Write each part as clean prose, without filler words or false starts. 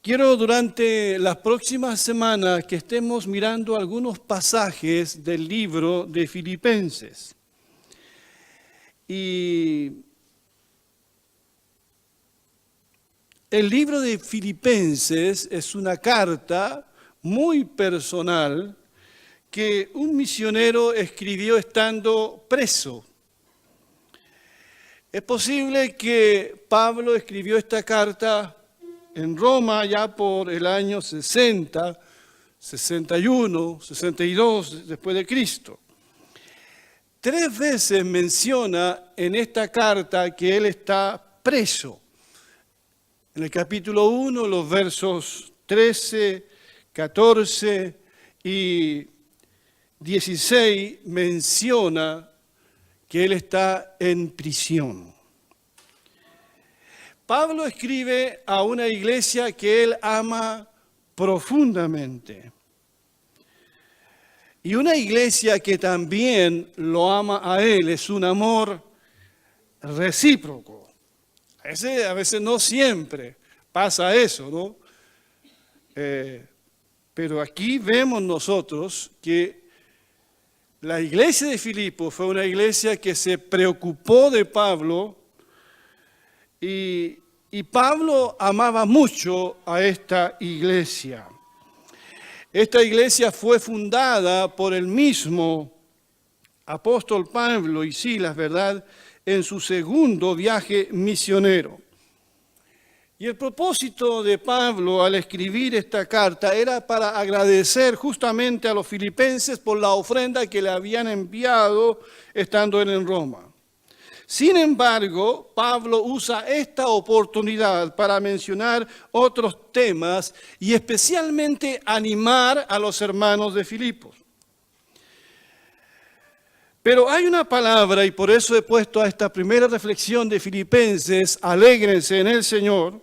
Quiero durante las próximas semanas que estemos mirando algunos pasajes del libro de Filipenses. Y el libro de Filipenses es una carta muy personal que un misionero escribió estando preso. Es posible que Pablo escribió esta carta en Roma ya por el año 60, 61, 62 después de Cristo. 3 veces menciona en esta carta que él está preso. En el capítulo 1, los versos 13, 14 y 16 menciona que él está en prisión. Pablo escribe a una iglesia que él ama profundamente. Y una iglesia que también lo ama a él, es un amor recíproco. A veces no siempre pasa eso, ¿no? Pero aquí vemos nosotros que la iglesia de Filipos fue una iglesia que se preocupó de Pablo y Pablo amaba mucho a esta iglesia. Esta iglesia fue fundada por el mismo apóstol Pablo y Silas, ¿verdad?, en su segundo viaje misionero. Y el propósito de Pablo al escribir esta carta era para agradecer justamente a los filipenses por la ofrenda que le habían enviado estando él en Roma. Sin embargo, Pablo usa esta oportunidad para mencionar otros temas y especialmente animar a los hermanos de Filipos. Pero hay una palabra, y por eso he puesto a esta primera reflexión de Filipenses, alégrense en el Señor,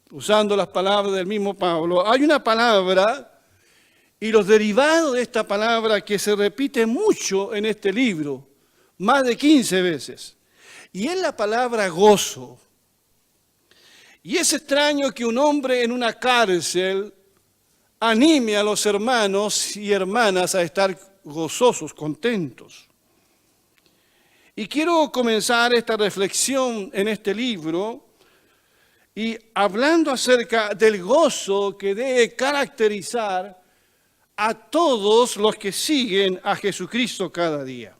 usando las palabras del mismo Pablo. Hay una palabra y los derivados de esta palabra que se repite mucho en este libro, más de 15 veces. Y es la palabra gozo. Y es extraño que un hombre en una cárcel anime a los hermanos y hermanas a estar gozosos, contentos. Y quiero comenzar esta reflexión en este libro y hablando acerca del gozo que debe caracterizar a todos los que siguen a Jesucristo cada día.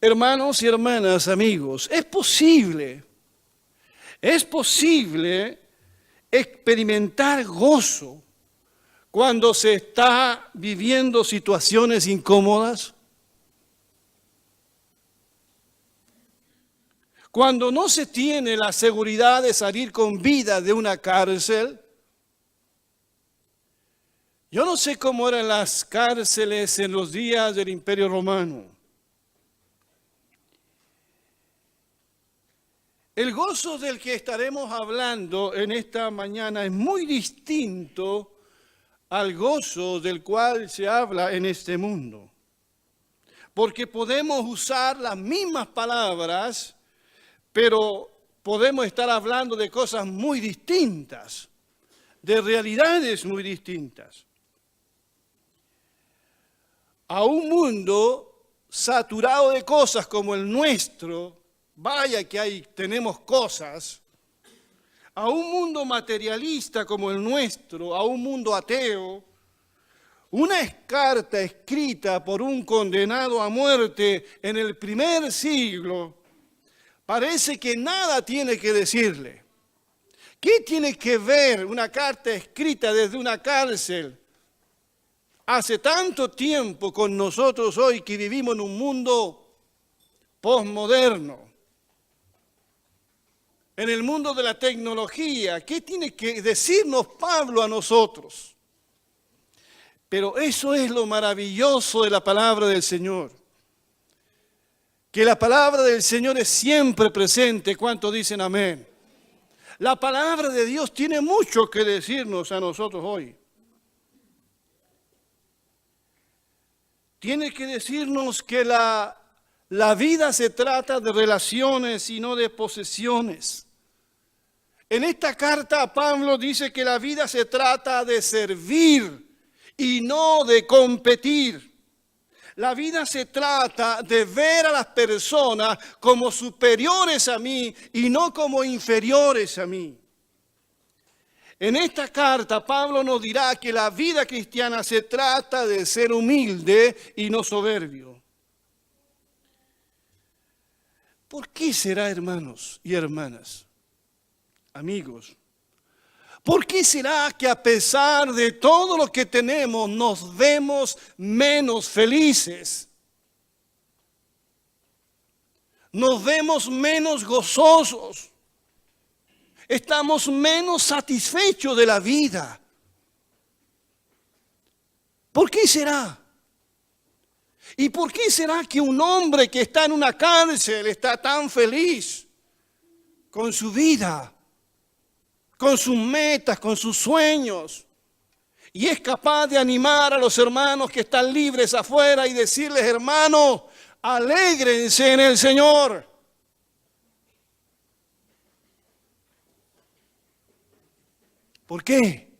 Hermanos y hermanas, amigos, es posible experimentar gozo cuando se está viviendo situaciones incómodas, cuando no se tiene la seguridad de salir con vida de una cárcel. Yo no sé cómo eran las cárceles en los días del Imperio Romano. El gozo del que estaremos hablando en esta mañana es muy distinto al gozo del cual se habla en este mundo. Porque podemos usar las mismas palabras, pero podemos estar hablando de cosas muy distintas, de realidades muy distintas. A un mundo saturado de cosas como el nuestro, vaya que tenemos cosas, a un mundo materialista como el nuestro, a un mundo ateo, una carta escrita por un condenado a muerte en el primer siglo, parece que nada tiene que decirle. ¿Qué tiene que ver una carta escrita desde una cárcel hace tanto tiempo con nosotros hoy que vivimos en un mundo posmoderno? En el mundo de la tecnología, ¿qué tiene que decirnos Pablo a nosotros? Pero eso es lo maravilloso de la palabra del Señor. Que la palabra del Señor es siempre presente. ¿Cuántos dicen amén? La palabra de Dios tiene mucho que decirnos a nosotros hoy. Tiene que decirnos que la vida se trata de relaciones y no de posesiones. En esta carta Pablo dice que la vida se trata de servir y no de competir. La vida se trata de ver a las personas como superiores a mí y no como inferiores a mí. En esta carta Pablo nos dirá que la vida cristiana se trata de ser humilde y no soberbio. ¿Por qué será, hermanos y hermanas, amigos? ¿Por qué será que a pesar de todo lo que tenemos nos vemos menos felices? Nos vemos menos gozosos. Estamos menos satisfechos de la vida. ¿Por qué será? ¿Y por qué será que un hombre que está en una cárcel está tan feliz con su vida, con sus metas, con sus sueños, y es capaz de animar a los hermanos que están libres afuera y decirles: hermanos, alégrense en el Señor? ¿Por qué?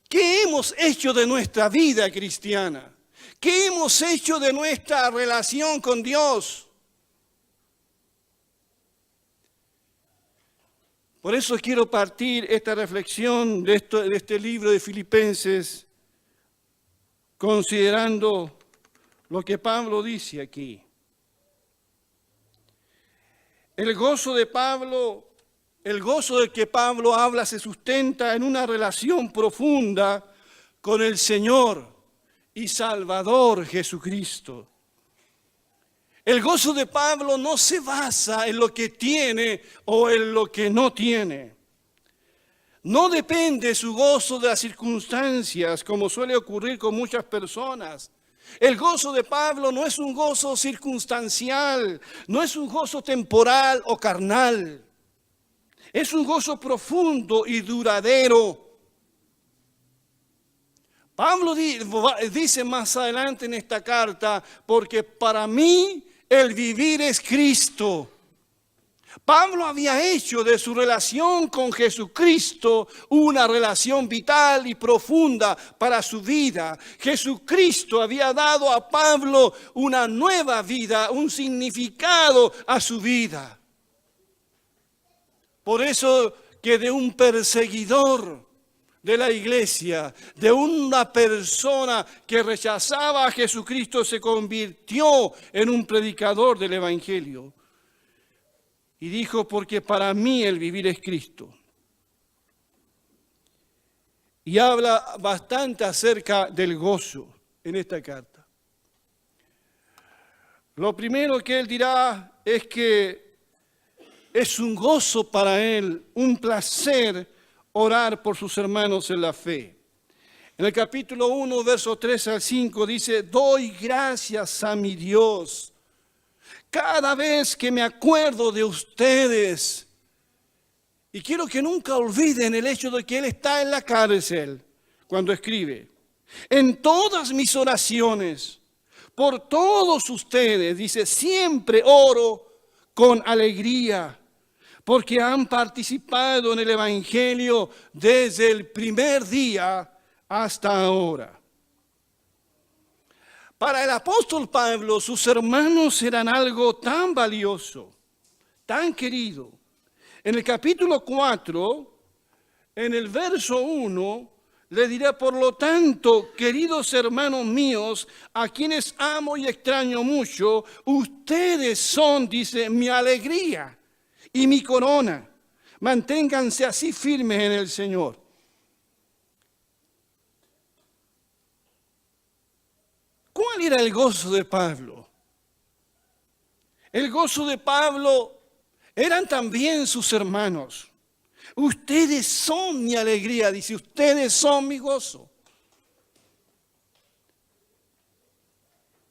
¿Qué hemos hecho de nuestra vida cristiana? ¿Qué hemos hecho de nuestra relación con Dios? Por eso quiero partir esta reflexión de este libro de Filipenses considerando lo que Pablo dice aquí. El gozo del que Pablo habla se sustenta en una relación profunda con el Señor y Salvador Jesucristo. El gozo de Pablo no se basa en lo que tiene o en lo que no tiene. No depende su gozo de las circunstancias, como suele ocurrir con muchas personas. El gozo de Pablo no es un gozo circunstancial, no es un gozo temporal o carnal. Es un gozo profundo y duradero. Pablo dice más adelante en esta carta: porque para mí el vivir es Cristo. Pablo había hecho de su relación con Jesucristo una relación vital y profunda para su vida. Jesucristo había dado a Pablo una nueva vida, un significado a su vida. Por eso que de un perseguidor de la iglesia, de una persona que rechazaba a Jesucristo, se convirtió en un predicador del Evangelio. Y dijo: porque para mí el vivir es Cristo. Y habla bastante acerca del gozo en esta carta. Lo primero que él dirá es que es un gozo para él, un placer orar por sus hermanos en la fe. En el capítulo 1, versos 3 al 5 dice: doy gracias a mi Dios cada vez que me acuerdo de ustedes. Y quiero que nunca olviden el hecho de que él está en la cárcel cuando escribe: en todas mis oraciones, por todos ustedes, dice, siempre oro con alegría, porque han participado en el Evangelio desde el primer día hasta ahora. Para el apóstol Pablo, sus hermanos eran algo tan valioso, tan querido. En el capítulo 4, en el verso 1, le dirá: por lo tanto, queridos hermanos míos, a quienes amo y extraño mucho, ustedes son, dice, mi alegría y mi corona. Manténganse así firmes en el Señor. ¿Cuál era el gozo de Pablo? El gozo de Pablo eran también sus hermanos. Ustedes son mi alegría, dice, ustedes son mi gozo.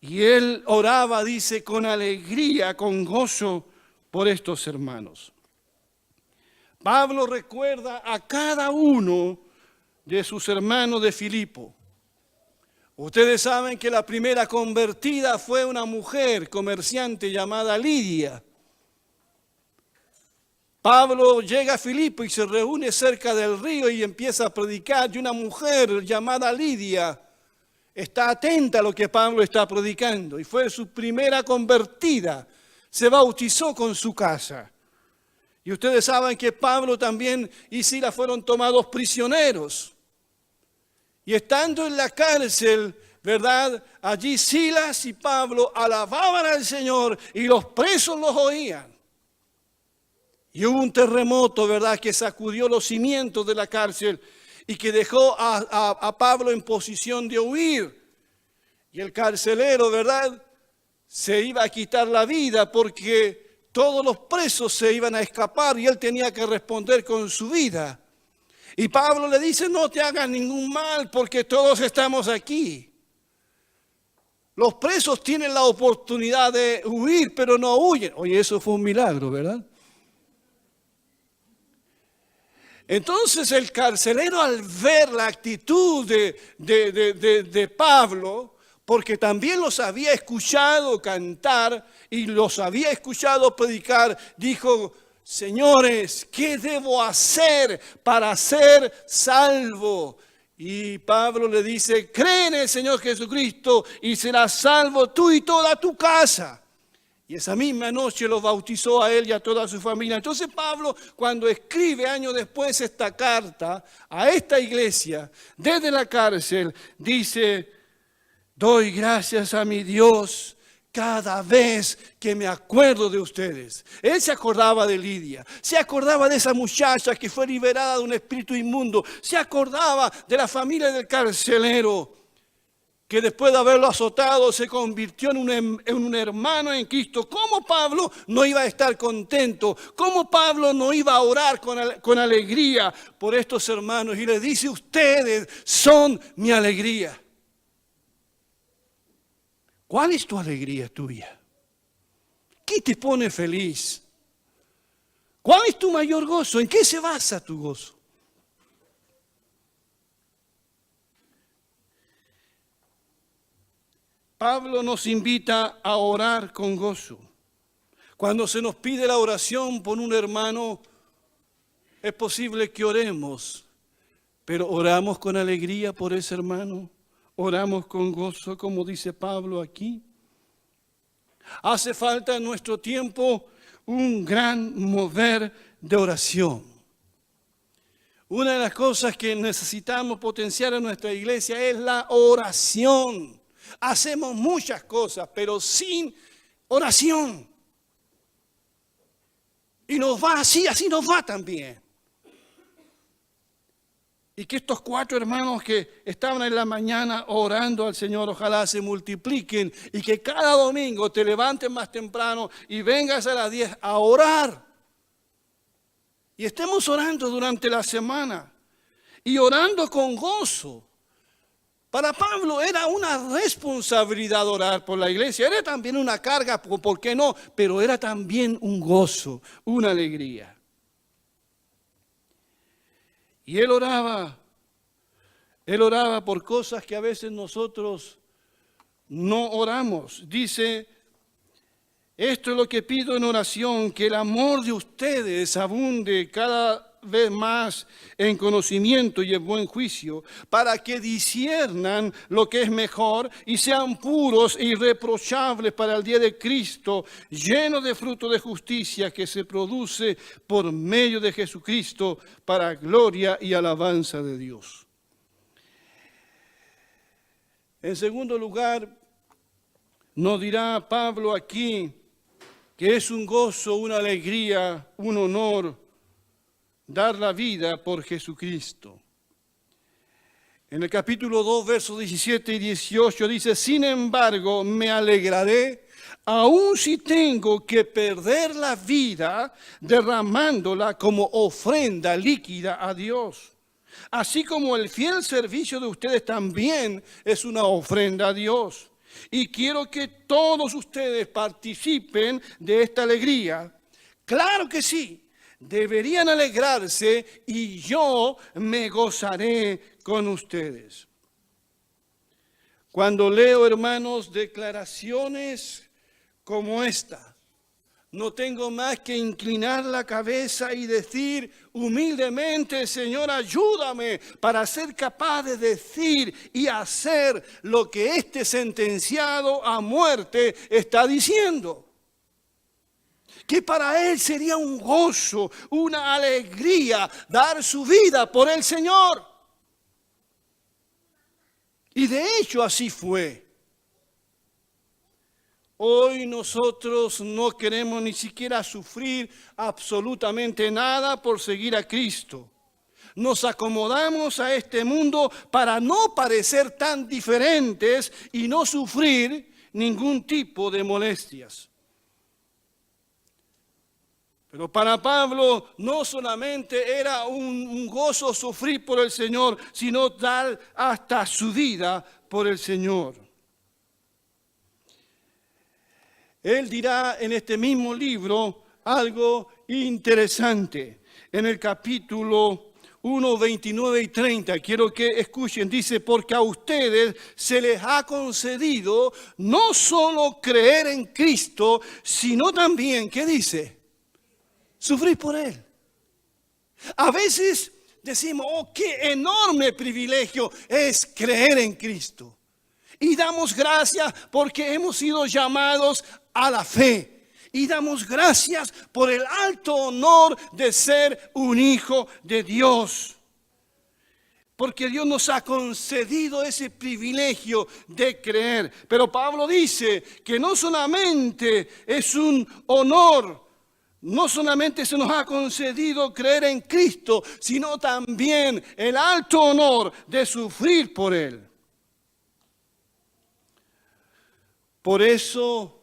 Y él oraba, dice, con alegría, con gozo por estos hermanos. Pablo recuerda a cada uno de sus hermanos de Filipo. Ustedes saben que la primera convertida fue una mujer comerciante llamada Lidia. Pablo llega a Filipo y se reúne cerca del río y empieza a predicar, y una mujer llamada Lidia está atenta a lo que Pablo está predicando y fue su primera convertida. Se bautizó con su casa. Y ustedes saben que Pablo también y Silas fueron tomados prisioneros. Y estando en la cárcel, ¿verdad? Allí Silas y Pablo alababan al Señor y los presos los oían. Y hubo un terremoto, ¿verdad?, que sacudió los cimientos de la cárcel y que dejó a Pablo en posición de huir. Y el carcelero, ¿verdad?, se iba a quitar la vida porque todos los presos se iban a escapar y él tenía que responder con su vida. Y Pablo le dice, no te hagas ningún mal porque todos estamos aquí. Los presos tienen la oportunidad de huir, pero no huyen. Oye, eso fue un milagro, ¿verdad? Entonces el carcelero, al ver la actitud de Pablo, porque también los había escuchado cantar y los había escuchado predicar, dijo, señores, ¿qué debo hacer para ser salvo? Y Pablo le dice, cree en el Señor Jesucristo y serás salvo tú y toda tu casa. Y esa misma noche lo bautizó a él y a toda su familia. Entonces Pablo, cuando escribe años después esta carta a esta iglesia, desde la cárcel, dice, doy gracias a mi Dios cada vez que me acuerdo de ustedes. Él se acordaba de Lidia, se acordaba de esa muchacha que fue liberada de un espíritu inmundo, se acordaba de la familia del carcelero, que después de haberlo azotado se convirtió en un hermano en Cristo. ¿Cómo Pablo no iba a estar contento? ¿Cómo Pablo no iba a orar con alegría por estos hermanos? Y le dice, ustedes son mi alegría. ¿Cuál es tu alegría tuya? ¿Qué te pone feliz? ¿Cuál es tu mayor gozo? ¿En qué se basa tu gozo? Pablo nos invita a orar con gozo. Cuando se nos pide la oración por un hermano, es posible que oremos, pero oramos con alegría por ese hermano, oramos con gozo, como dice Pablo aquí. Hace falta en nuestro tiempo un gran mover de oración. Una de las cosas que necesitamos potenciar en nuestra iglesia es la oración. Hacemos muchas cosas, pero sin oración. Y nos va así nos va también. Y que estos 4 hermanos que estaban en la mañana orando al Señor, ojalá se multipliquen y que cada domingo te levantes más temprano y vengas a las 10 a orar. Y estemos orando durante la semana y orando con gozo. Para Pablo era una responsabilidad orar por la iglesia, era también una carga, ¿por qué no? Pero era también un gozo, una alegría. Y él oraba por cosas que a veces nosotros no oramos. Dice, esto es lo que pido en oración, que el amor de ustedes abunde cada vez más en conocimiento y en buen juicio, para que disciernan lo que es mejor y sean puros e irreprochables para el día de Cristo, llenos de fruto de justicia que se produce por medio de Jesucristo para gloria y alabanza de Dios. En segundo lugar, nos dirá Pablo aquí que es un gozo, una alegría, un honor dar la vida por Jesucristo. En el capítulo 2, versos 17 y 18 dice, sin embargo, me alegraré, aun si tengo que perder la vida, derramándola como ofrenda líquida a Dios. Así como el fiel servicio de ustedes también es una ofrenda a Dios. Y quiero que todos ustedes participen de esta alegría. Claro que sí. Deberían alegrarse y yo me gozaré con ustedes. Cuando leo, hermanos, declaraciones como esta, no tengo más que inclinar la cabeza y decir humildemente, Señor, ayúdame para ser capaz de decir y hacer lo que este sentenciado a muerte está diciendo. Que para él sería un gozo, una alegría dar su vida por el Señor. Y de hecho así fue. Hoy nosotros no queremos ni siquiera sufrir absolutamente nada por seguir a Cristo. Nos acomodamos a este mundo para no parecer tan diferentes y no sufrir ningún tipo de molestias. Pero para Pablo no solamente era un gozo sufrir por el Señor, sino dar hasta su vida por el Señor. Él dirá en este mismo libro algo interesante. En el capítulo 1, 29 y 30, quiero que escuchen, dice, porque a ustedes se les ha concedido no solo creer en Cristo, sino también, ¿qué dice? Sufrir por Él. A veces decimos, oh, qué enorme privilegio es creer en Cristo. Y damos gracias porque hemos sido llamados a la fe. Y damos gracias por el alto honor de ser un hijo de Dios. Porque Dios nos ha concedido ese privilegio de creer. Pero Pablo dice que no solamente es un honor, no solamente se nos ha concedido creer en Cristo, sino también el alto honor de sufrir por Él. Por eso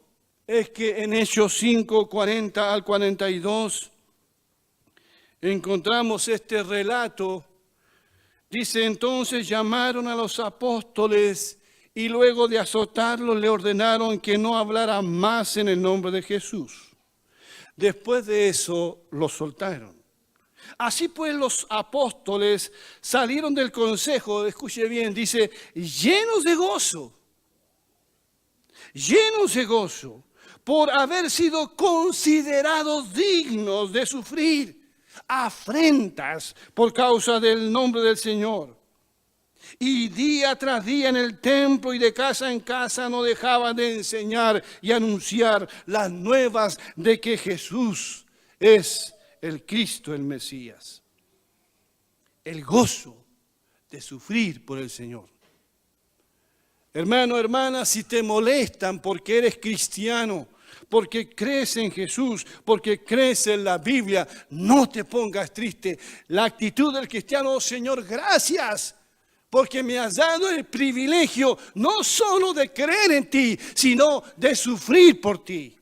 es que en Hechos 5, 40 al 42 encontramos este relato. Dice, entonces llamaron a los apóstoles y luego de azotarlos le ordenaron que no hablara más en el nombre de Jesús. Después de eso los soltaron. Así pues los apóstoles salieron del consejo, escuche bien, dice, llenos de gozo por haber sido considerados dignos de sufrir afrentas por causa del nombre del Señor. Y día tras día en el templo y de casa en casa no dejaban de enseñar y anunciar las nuevas de que Jesús es el Cristo, el Mesías. El gozo de sufrir por el Señor. Hermano, hermana, si te molestan porque eres cristiano, porque crees en Jesús, porque crees en la Biblia, no te pongas triste. La actitud del cristiano, oh Señor, gracias, porque me has dado el privilegio no solo de creer en ti, sino de sufrir por ti.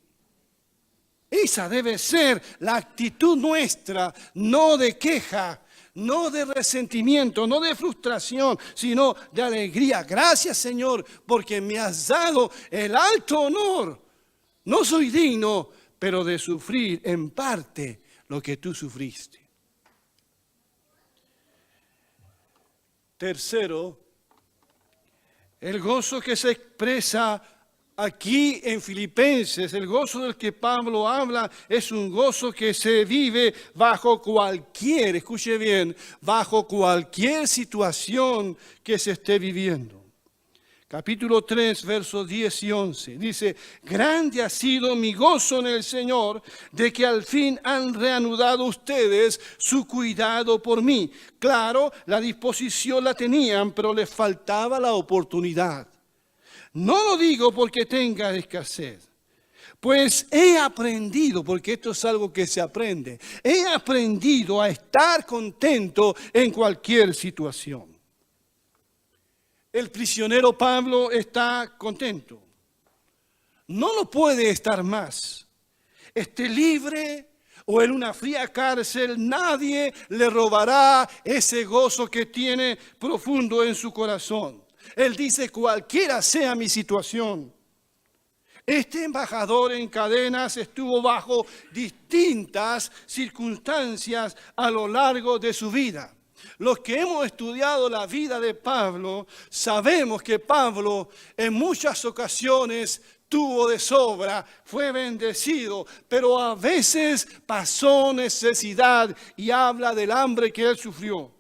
Esa debe ser la actitud nuestra, no de queja, no de resentimiento, no de frustración, sino de alegría. Gracias, Señor, porque me has dado el alto honor. No soy digno, pero de sufrir en parte lo que tú sufriste. Tercero, el gozo que se expresa aquí en Filipenses, el gozo del que Pablo habla, es un gozo que se vive bajo cualquier, escuche bien, bajo cualquier situación que se esté viviendo. Capítulo 3, versos 10 y 11, dice, grande ha sido mi gozo en el Señor, de que al fin han reanudado ustedes su cuidado por mí. Claro, la disposición la tenían, pero les faltaba la oportunidad. No lo digo porque tenga escasez, pues he aprendido, porque esto es algo que se aprende, he aprendido a estar contento en cualquier situación. El prisionero Pablo está contento. No lo puede estar más. Esté libre o en una fría cárcel, nadie le robará ese gozo que tiene profundo en su corazón. Él dice, cualquiera sea mi situación. Este embajador en cadenas estuvo bajo distintas circunstancias a lo largo de su vida. Los que hemos estudiado la vida de Pablo, sabemos que Pablo en muchas ocasiones tuvo de sobra, fue bendecido, pero a veces pasó necesidad y habla del hambre que él sufrió.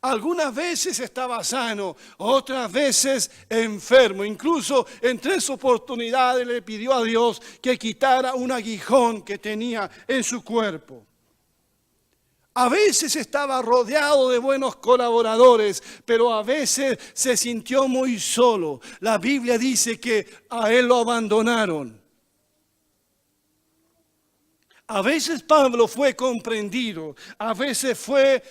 Algunas veces estaba sano, otras veces enfermo. Incluso en 3 oportunidades le pidió a Dios que quitara un aguijón que tenía en su cuerpo. A veces estaba rodeado de buenos colaboradores, pero a veces se sintió muy solo. La Biblia dice que a él lo abandonaron. A veces Pablo fue comprendido, a veces fue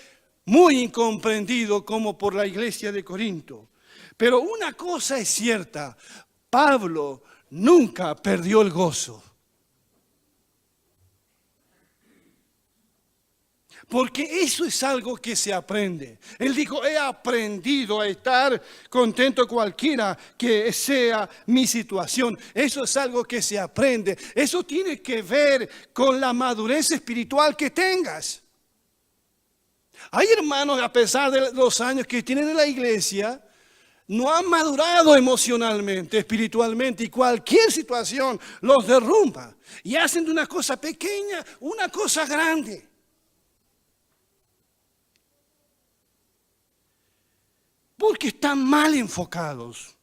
muy incomprendido como por la iglesia de Corinto. Pero una cosa es cierta, Pablo nunca perdió el gozo. Porque eso es algo que se aprende. Él dijo, he aprendido a estar contento cualquiera que sea mi situación. Eso es algo que se aprende. Eso tiene que ver con la madurez espiritual que tengas. Hay hermanos, a pesar de los años que tienen en la iglesia, no han madurado emocionalmente, espiritualmente, y cualquier situación los derrumba. Y hacen de una cosa pequeña una cosa grande. Porque están mal enfocados.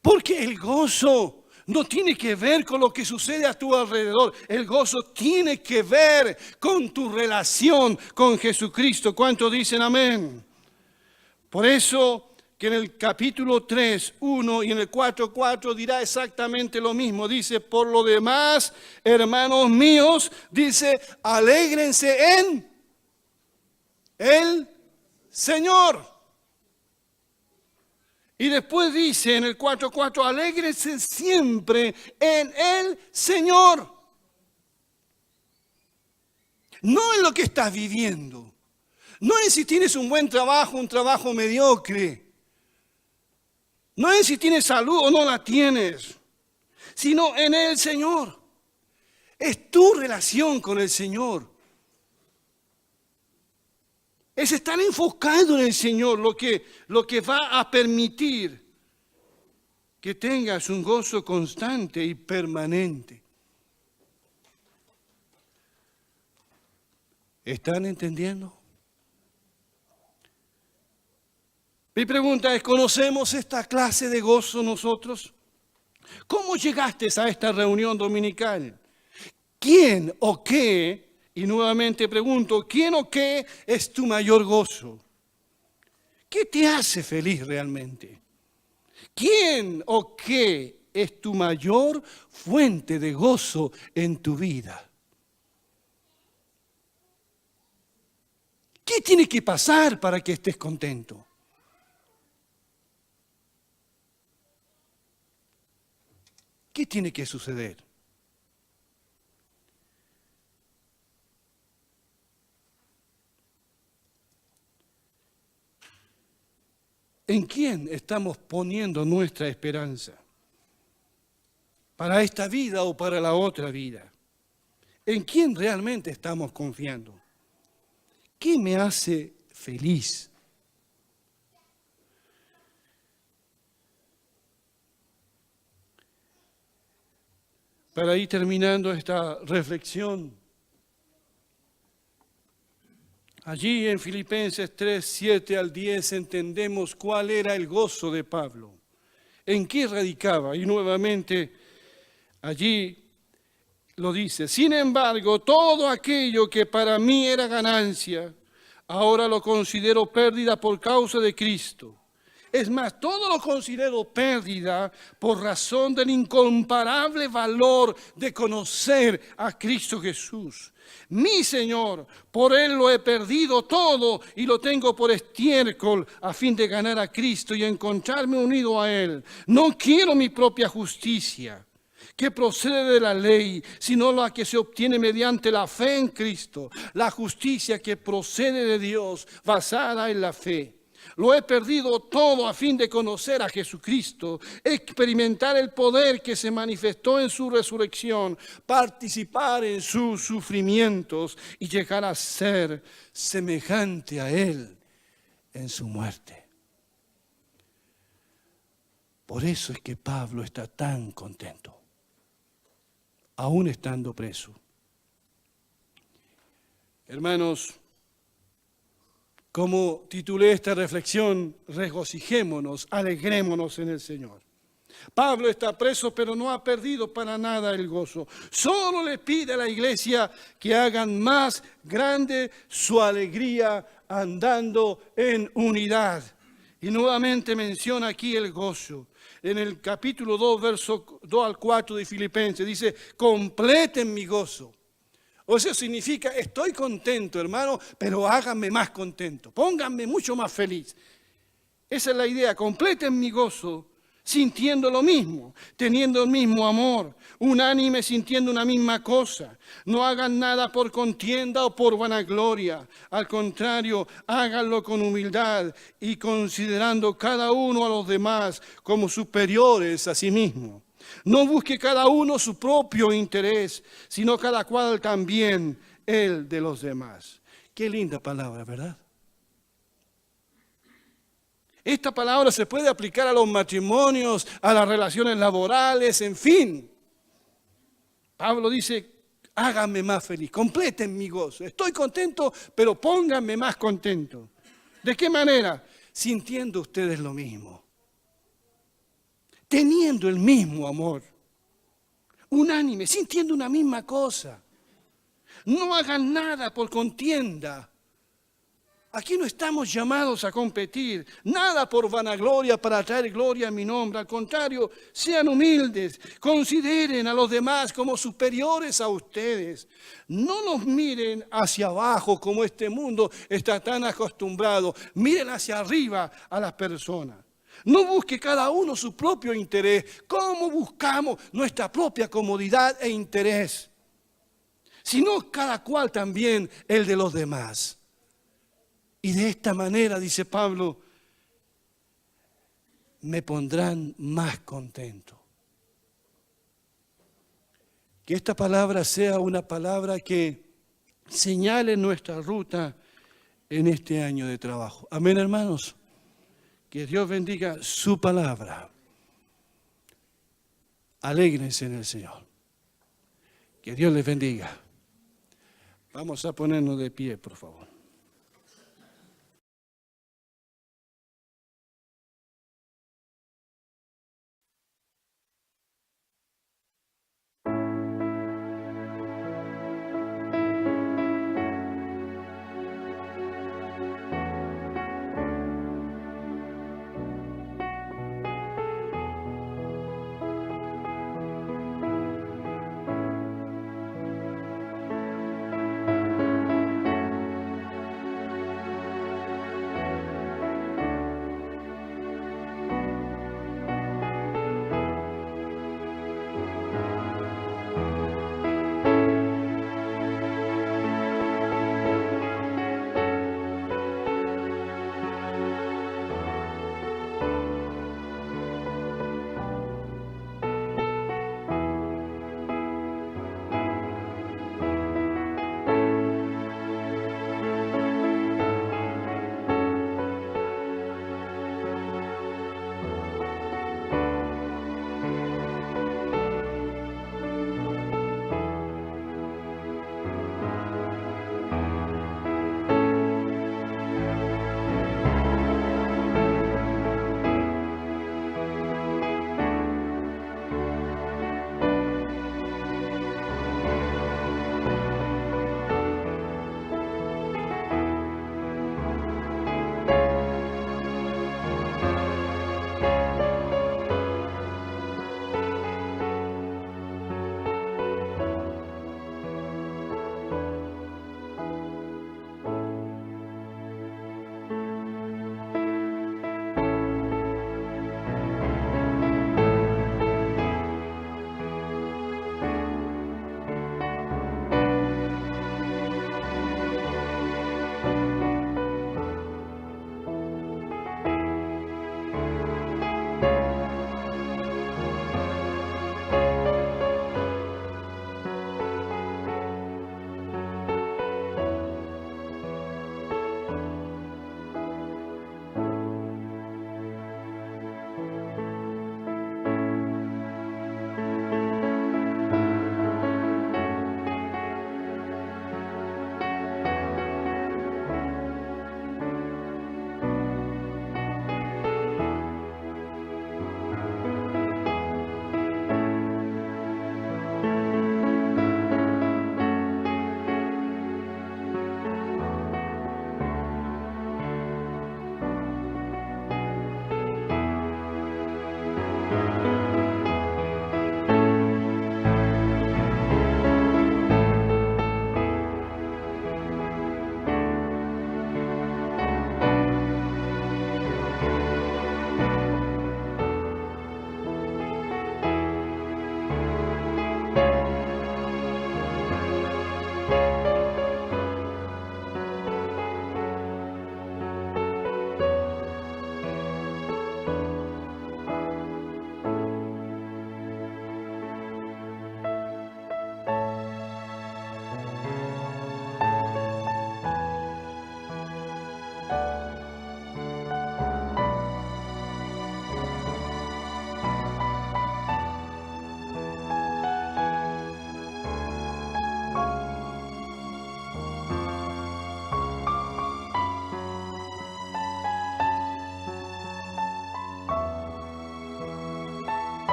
Porque el gozo no tiene que ver con lo que sucede a tu alrededor. El gozo tiene que ver con tu relación con Jesucristo. ¿Cuántos dicen amén? Por eso que en el capítulo 3, 1 y en el 4, 4 dirá exactamente lo mismo. Dice, por lo demás, hermanos míos, dice, alégrense en el Señor. Y después dice en el 4:4, alégrense siempre en el Señor. No en lo que estás viviendo. No en si tienes un buen trabajo, un trabajo mediocre. No en si tienes salud o no la tienes. Sino en el Señor. Es tu relación con el Señor. Es estar enfocado en el Señor lo que va a permitir que tengas un gozo constante y permanente. ¿Están entendiendo? Mi pregunta es, ¿conocemos esta clase de gozo nosotros? ¿Cómo llegaste a esta reunión dominical? ¿Quién o qué? Y nuevamente pregunto, ¿quién o qué es tu mayor gozo? ¿Qué te hace feliz realmente? ¿Quién o qué es tu mayor fuente de gozo en tu vida? ¿Qué tiene que pasar para que estés contento? ¿Qué tiene que suceder? ¿En quién estamos poniendo nuestra esperanza? ¿Para esta vida o para la otra vida? ¿En quién realmente estamos confiando? ¿Qué me hace feliz? Para ir terminando esta reflexión, allí en Filipenses 3, 7 al 10 entendemos cuál era el gozo de Pablo, en qué radicaba. Y nuevamente allí lo dice, sin embargo, todo aquello que para mí era ganancia, ahora lo considero pérdida por causa de Cristo. Es más, todo lo considero pérdida por razón del incomparable valor de conocer a Cristo Jesús. Mi Señor, por Él lo he perdido todo y lo tengo por estiércol a fin de ganar a Cristo y encontrarme unido a Él. No quiero mi propia justicia que procede de la ley, sino la que se obtiene mediante la fe en Cristo, la justicia que procede de Dios basada en la fe. Lo he perdido todo a fin de conocer a Jesucristo, experimentar el poder que se manifestó en su resurrección, participar en sus sufrimientos y llegar a ser semejante a Él en su muerte. Por eso es que Pablo está tan contento, aún estando preso. Hermanos, como titulé esta reflexión, regocijémonos, alegrémonos en el Señor. Pablo está preso, pero no ha perdido para nada el gozo. Solo le pide a la iglesia que hagan más grande su alegría andando en unidad. Y nuevamente menciona aquí el gozo. En el capítulo 2, verso 2 al 4 de Filipenses, dice, completen mi gozo. O sea, significa, estoy contento, hermano, pero háganme más contento. Pónganme mucho más feliz. Esa es la idea, completen mi gozo, sintiendo lo mismo, teniendo el mismo amor, unánime sintiendo una misma cosa. No hagan nada por contienda o por vanagloria. Al contrario, háganlo con humildad y considerando cada uno a los demás como superiores a sí mismo. No busque cada uno su propio interés, sino cada cual también el de los demás. Qué linda palabra, ¿verdad? Esta palabra se puede aplicar a los matrimonios, a las relaciones laborales, en fin. Pablo dice, háganme más feliz, completen mi gozo. Estoy contento, pero pónganme más contento. ¿De qué manera? Sintiendo ustedes lo mismo. Teniendo el mismo amor. Unánime, sintiendo una misma cosa. No hagan nada por contienda. Aquí no estamos llamados a competir, nada por vanagloria para traer gloria a mi nombre. Al contrario, sean humildes, consideren a los demás como superiores a ustedes. No los miren hacia abajo como este mundo está tan acostumbrado. Miren hacia arriba a las personas. No busque cada uno su propio interés. ¿Cómo buscamos nuestra propia comodidad e interés? Sino cada cual también el de los demás. Y de esta manera, dice Pablo, me pondrán más contento. Que esta palabra sea una palabra que señale nuestra ruta en este año de trabajo. Amén, hermanos. Que Dios bendiga su palabra. Alégrense en el Señor. Que Dios les bendiga. Vamos a ponernos de pie, por favor.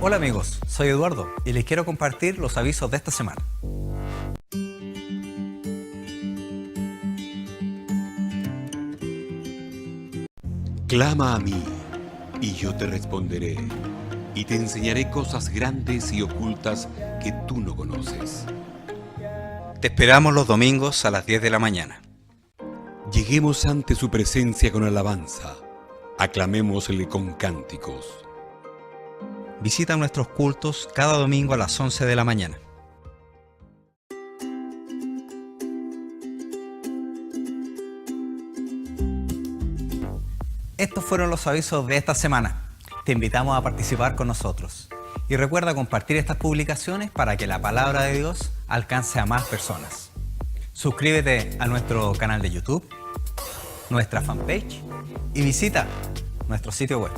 Hola amigos, soy Eduardo y les quiero compartir los avisos de esta semana. Clama a mí, y yo te responderé, y te enseñaré cosas grandes y ocultas que tú no conoces. Te esperamos los domingos a las 10 de la mañana. Lleguemos ante su presencia con alabanza, aclamémosle con cánticos. Visita nuestros cultos cada domingo a las 11 de la mañana. Estos fueron los avisos de esta semana. Te invitamos a participar con nosotros. Y recuerda compartir estas publicaciones para que la palabra de Dios alcance a más personas. Suscríbete a nuestro canal de YouTube, nuestra fanpage y visita nuestro sitio web.